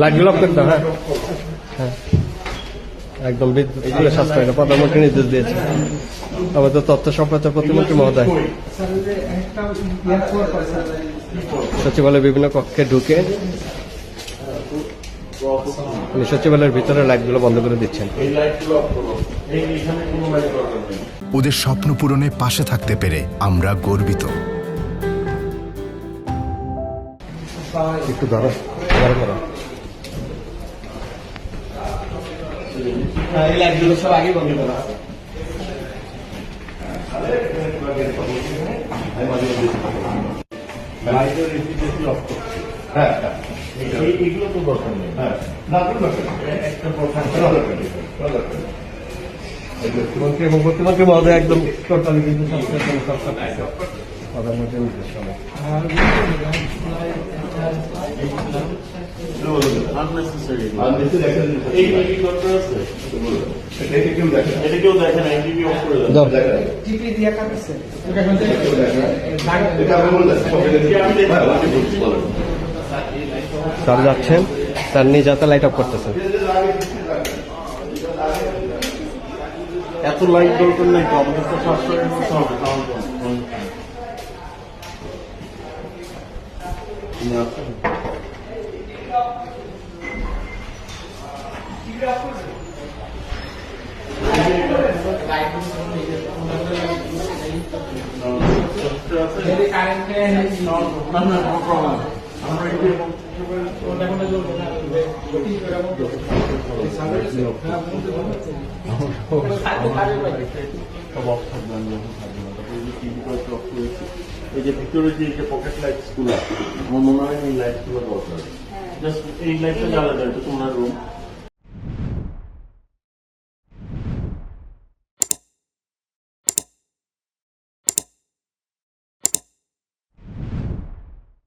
লাইটগুলো অফ করতে, হ্যাঁ হ্যাঁ, একদম বিদ্যুৎ সাশ্রয় প্রধানমন্ত্রী নির্দেশ দিয়েছে। আমাদের তথ্য সম্প্রচার প্রতিমন্ত্রী মহোদয় সচিবালয়ের বিভিন্ন কক্ষে ঢুকে উনি সচিবালয়ের ভিতরে লাইটগুলো বন্ধ করে দিচ্ছেন। ওদের স্বপ্ন পূরণে পাশে থাকতে পেরে আমরা গর্বিত। একটু ধরো, এই লাইটগুলো সব আগে বন্ধ করা আছে। এইগুলো তো দরকার নেই। মুখ্যমন্ত্রী এবং প্রতিমন্ত্রী মহোদয় একদম টোটালি কিন্তু প্রধানমন্ত্রীর নির্দেশ হবে। স্যার যাচ্ছেন, স্যার নিজে হাতে লাইট অফ করতেছেন। এত লাইট দরকার নেই তো, আমাদের তো সাশ্রয়ের মধ্যে হবে। এই যে ভিতরে যে পকেট লাইটস গুলো, আমার মনে হয় এই লাইটস গুলো দরকার। জাস্ট এই লাইটটা জ্বালা যায়, এটা তোমার রুম।